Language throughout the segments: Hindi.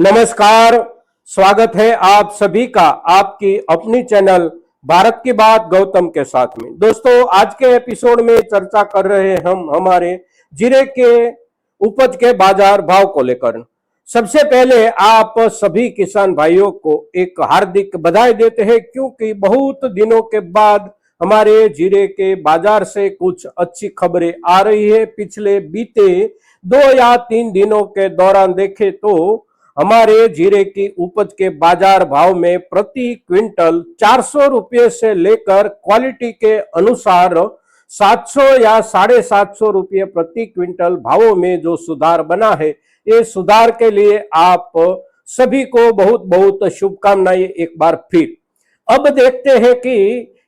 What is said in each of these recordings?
नमस्कार। स्वागत है आप सभी का आपकी अपनी चैनल भारत की बात गौतम के साथ में। दोस्तों, आज के एपिसोड में चर्चा कर रहे हैं हम हमारे जीरे के उपज के बाजार भाव को लेकर। सबसे पहले आप सभी किसान भाइयों को एक हार्दिक बधाई देते हैं, क्योंकि बहुत दिनों के बाद हमारे जीरे के बाजार से कुछ अच्छी खबरें आ रही है। पिछले बीते 2 या 3 दिनों के दौरान देखें तो हमारे जीरे की उपज के बाजार भाव में प्रति क्विंटल 400 रुपये से लेकर क्वालिटी के अनुसार 700 या 750 रुपये प्रति क्विंटल भावों में जो सुधार बना है, ये सुधार के लिए आप सभी को बहुत बहुत शुभकामनाएं एक बार फिर। अब देखते हैं कि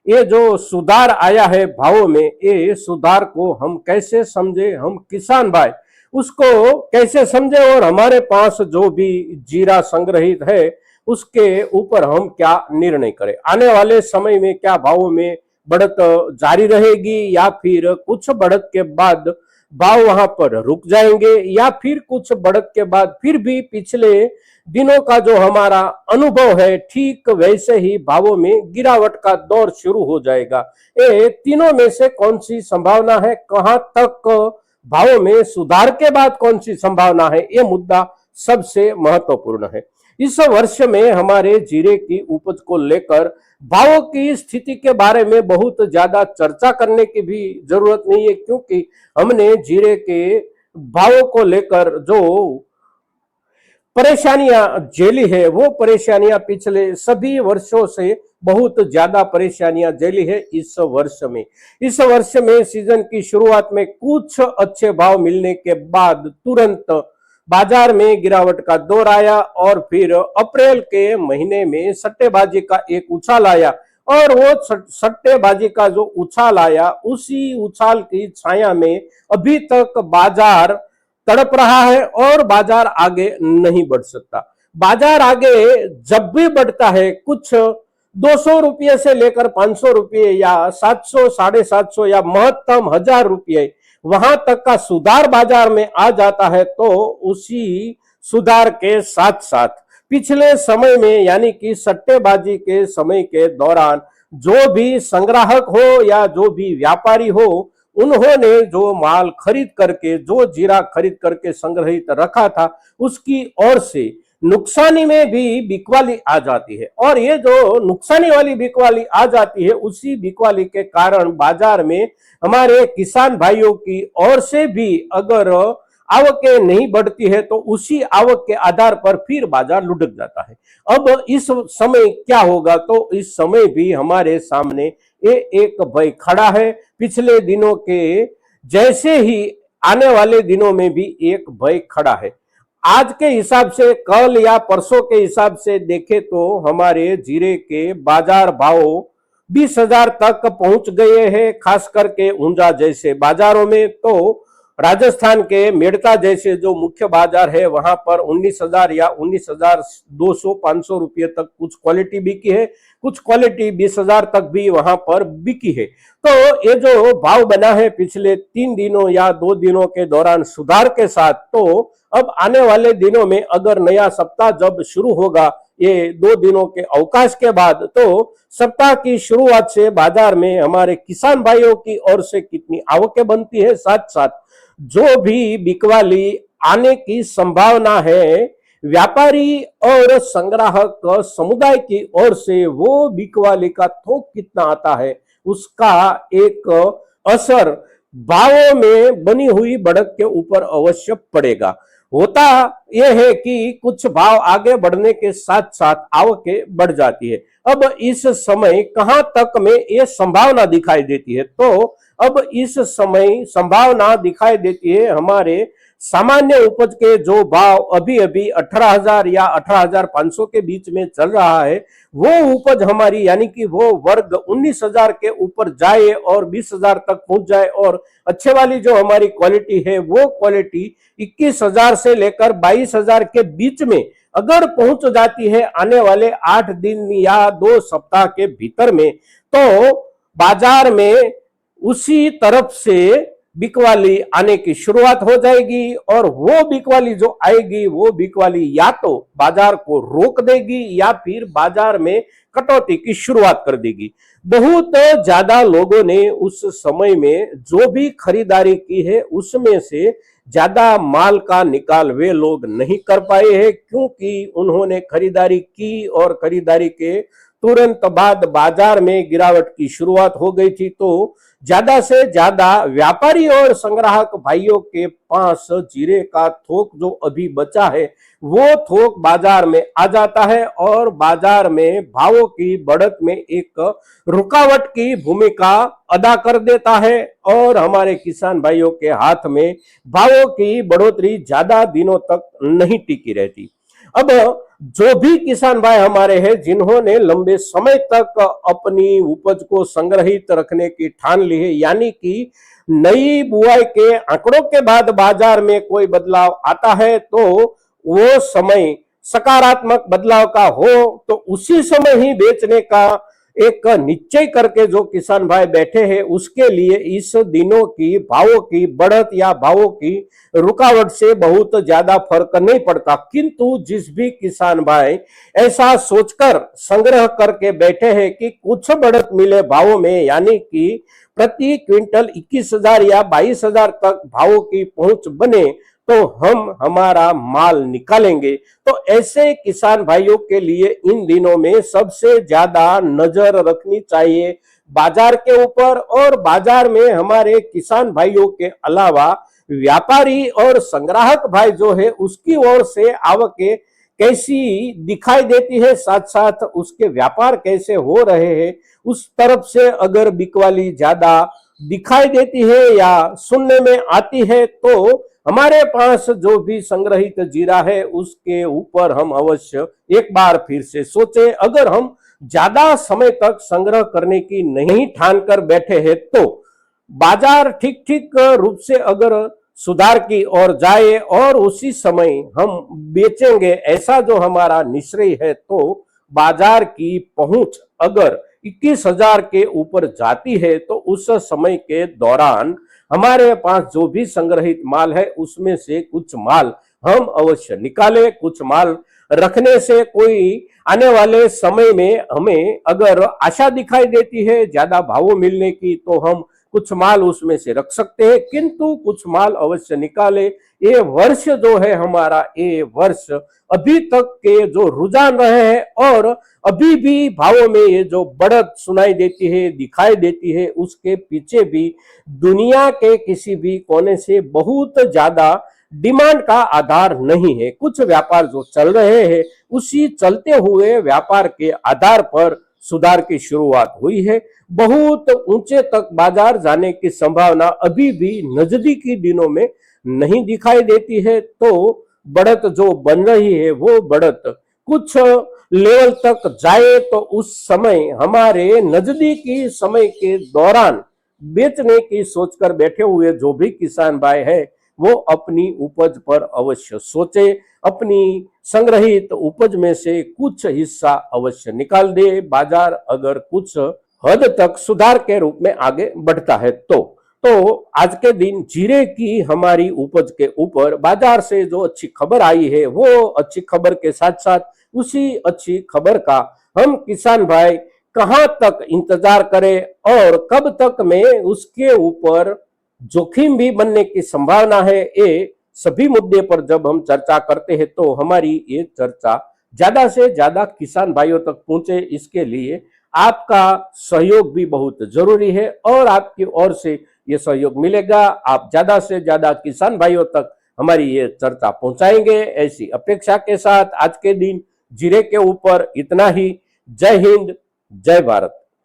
ये जो सुधार आया है भावों में, ये सुधार को हम कैसे समझे, हम किसान भाई उसको कैसे समझे और हमारे पास जो भी जीरा संग्रहित है उसके ऊपर हम क्या निर्णय करें। आने वाले समय में क्या भावों में बढ़त जारी रहेगी या फिर कुछ बढ़त के बाद भाव वहां पर रुक जाएंगे, या फिर कुछ बढ़त के बाद फिर भी पिछले दिनों का जो हमारा अनुभव है ठीक वैसे ही भावों में गिरावट का दौर शुरू हो जाएगा। ये तीनों में से कौन सी संभावना है, कहां तक भावों में सुधार के बाद कौन सी संभावना है, ये मुद्दा सबसे महत्वपूर्ण है। इस वर्ष में हमारे जीरे की उपज को लेकर भावों की स्थिति के बारे में बहुत ज्यादा चर्चा करने की भी जरूरत नहीं है, क्योंकि हमने जीरे के भावों को लेकर जो परेशानियां झेली है वो परेशानियां पिछले सभी वर्षों से बहुत ज्यादा परेशानियां झेली है। इस वर्ष में सीजन की शुरुआत में कुछ अच्छे भाव मिलने के बाद तुरंत बाजार में गिरावट का दौर आया और फिर अप्रैल के महीने में सट्टेबाजी का एक उछाल आया, और वो सट्टेबाजी का जो उछाल आया उसी उछाल की छाया में अभी तक बाजार तड़प रहा है और बाजार आगे नहीं बढ़ सकता। बाजार आगे जब भी बढ़ता है कुछ 200 रुपये से लेकर 500 रुपये या 700, 750 या महत्तम 1000 रुपये वहां तक का सुधार बाजार में आ जाता है, तो उसी सुधार के साथ साथ पिछले समय में यानी कि सट्टेबाजी के समय के दौरान जो भी संग्राहक हो या जो भी व्यापारी हो, उन्होंने जो माल खरीद करके, जो जीरा खरीद करके संग्रहित रखा था, उसकी ओर से नुकसानी में भी बिकवाली आ जाती है। और ये जो नुकसानी वाली बिकवाली आ जाती है, उसी बिकवाली के कारण बाजार में हमारे किसान भाइयों की ओर से भी अगर आवकें नहीं बढ़ती है तो उसी आवक के आधार पर फिर बाजार लुढ़क जाता है। अब इस समय क्या होगा, तो इस समय भी हमारे सामने ये एक भय खड़ा है। पिछले दिनों के जैसे ही आने वाले दिनों में भी एक भय खड़ा है। आज के हिसाब से, कल या परसों के हिसाब से देखें तो हमारे जीरे के बाजार भाव 20,000 तक पहुंच गए हैं। खास करके ऊंझा जैसे बाजारों में, तो राजस्थान के मेड़ता जैसे जो मुख्य बाजार है वहां पर 19,000 या 19,200 500 रुपये तक कुछ क्वालिटी बिकी है, कुछ क्वालिटी 20,000 तक भी वहां पर बिकी है। तो ये जो भाव बना है पिछले 3 दिनों या 2 दिनों के दौरान सुधार के साथ, तो अब आने वाले दिनों में अगर नया सप्ताह जब शुरू होगा, ये 2 दिनों के अवकाश के बाद, तो सप्ताह की शुरुआत से बाजार में हमारे किसान भाइयों की ओर से कितनी आवकें बनती है, साथ साथ जो भी बिकवाली आने की संभावना है, व्यापारी और संग्राहक समुदाय की ओर से वो बिकवाली का थोक कितना आता है, उसका एक असर भावों में बनी हुई बढ़त के ऊपर अवश्य पड़ेगा। होता यह है कि कुछ भाव आगे बढ़ने के साथ साथ आवकें बढ़ जाती है। अब इस समय कहां तक में ये संभावना दिखाई देती है, तो अब इस समय संभावना दिखाई देती है हमारे सामान्य उपज के जो भाव अभी अभी 18,000 या 18,500 के बीच में चल रहा है, वो उपज हमारी यानी कि वो वर्ग 19,000 के ऊपर जाए और 20,000 तक पहुंच जाए, और अच्छे वाली जो हमारी क्वालिटी है वो क्वालिटी 21,000 से लेकर 22,000 के बीच में अगर पहुंच जाती है आने वाले 8 दिन या 2 सप्ताह के भीतर में, तो बाजार में उसी तरफ से बिकवाली आने की शुरुआत हो जाएगी और वो बिकवाली जो आएगी वो बिकवाली या तो बाजार को रोक देगी या फिर बाजार में कटौती की शुरुआत कर देगी। बहुत ज्यादा लोगों ने उस समय में जो भी खरीदारी की है उसमें से ज्यादा माल का निकाल वे लोग नहीं कर पाए हैं, क्योंकि उन्होंने खरीदारी की और खरीदारी के तुरंत बाद बाजार में गिरावट की शुरुआत हो गई थी। तो ज्यादा से ज्यादा व्यापारी और संग्राहक भाइयों के पास जीरे का थोक जो अभी बचा है वो थोक बाजार में आ जाता है और बाजार में भावों की बढ़त में एक रुकावट की भूमिका अदा कर देता है और हमारे किसान भाइयों के हाथ में भावों की बढ़ोतरी ज्यादा दिनों तक नहीं टिकी रहती। अब जो भी किसान भाई हमारे हैं जिन्होंने लंबे समय तक अपनी उपज को संग्रहित रखने की ठान ली है, यानी कि नई बुआई के आंकड़ों के बाद बाजार में कोई बदलाव आता है तो वो समय सकारात्मक बदलाव का हो तो उसी समय ही बेचने का एक निश्चय करके जो किसान भाई बैठे हैं उसके लिए इस दिनों की भावों की बढ़त या भावों की रुकावट से बहुत ज्यादा फर्क नहीं पड़ता। किंतु जिस भी किसान भाई ऐसा सोचकर संग्रह करके बैठे हैं कि कुछ बढ़त मिले भावों में, यानी कि प्रति क्विंटल 21,000 या 22,000 तक भावों की पहुंच बने तो हम हमारा माल निकालेंगे। तो ऐसे किसान भाइयों के लिए इन दिनों में सबसे ज्यादा नजर रखनी चाहिए बाजार के ऊपर, और बाजार में हमारे किसान भाइयों के अलावा व्यापारी और संग्राहक भाई जो है उसकी ओर से आवकें कैसी दिखाई देती है, साथ साथ उसके व्यापार कैसे हो रहे हैं, उस तरफ से अगर बिकवाली ज्यादा दिखाई देती है या सुनने में आती है तो हमारे पास जो भी संग्रहित जीरा है उसके ऊपर हम अवश्य एक बार फिर से सोचें। अगर हम ज्यादा समय तक संग्रह करने की नहीं ठान कर बैठे हैं तो बाजार ठीक ठीक रूप से अगर सुधार की ओर जाए और उसी समय हम बेचेंगे ऐसा जो हमारा निश्चय है तो बाजार की पहुंच अगर 21,000 के ऊपर जाती है तो उस समय के दौरान हमारे पास जो भी संग्रहित माल है उसमें से कुछ माल हम अवश्य निकालें। कुछ माल रखने से कोई आने वाले समय में हमें अगर आशा दिखाई देती है ज्यादा भावों मिलने की तो हम कुछ माल उसमें से रख सकते हैं, किंतु कुछ माल अवश्य निकाले। ये वर्ष जो है हमारा, ये वर्ष अभी तक के जो रुझान रहे हैं और अभी भी भावों में ये जो बढ़त सुनाई देती है दिखाई देती है उसके पीछे भी दुनिया के किसी भी कोने से बहुत ज्यादा डिमांड का आधार नहीं है। कुछ व्यापार जो चल रहे हैं उसी चलते हुए व्यापार के आधार पर सुधार की शुरुआत हुई है। बहुत ऊंचे तक बाजार जाने की संभावना अभी भी नजदीकी दिनों में नहीं दिखाई देती है। तो बढ़त जो बन रही है वो बढ़त कुछ लेवल तक जाए तो उस समय हमारे नजदीकी समय के दौरान बेचने की सोचकर बैठे हुए जो भी किसान भाई है वो अपनी उपज पर अवश्य सोचे, अपनी संग्रहित उपज में से कुछ हिस्सा अवश्य निकाल दे। बाजार अगर कुछ हद तक सुधार के रूप में आगे बढ़ता है तो आज के दिन जीरे की हमारी उपज के ऊपर बाजार से जो अच्छी खबर आई है वो अच्छी खबर के साथ साथ उसी अच्छी खबर का हम किसान भाई कहां तक इंतजार करें और कब तक में उसके ऊपर जोखिम भी बनने की संभावना है, ये सभी मुद्दे पर जब हम चर्चा करते हैं तो हमारी ये चर्चा ज्यादा से ज्यादा किसान भाइयों तक पहुंचे, इसके लिए आपका सहयोग भी बहुत जरूरी है और आपकी ओर से ये सहयोग मिलेगा। आप ज्यादा से ज्यादा किसान भाइयों तक हमारी ये चर्चा पहुंचाएंगे, ऐसी अपेक्षा के साथ आज के दिन जीरे के ऊपर इतना ही। जय हिंद, जय भारत।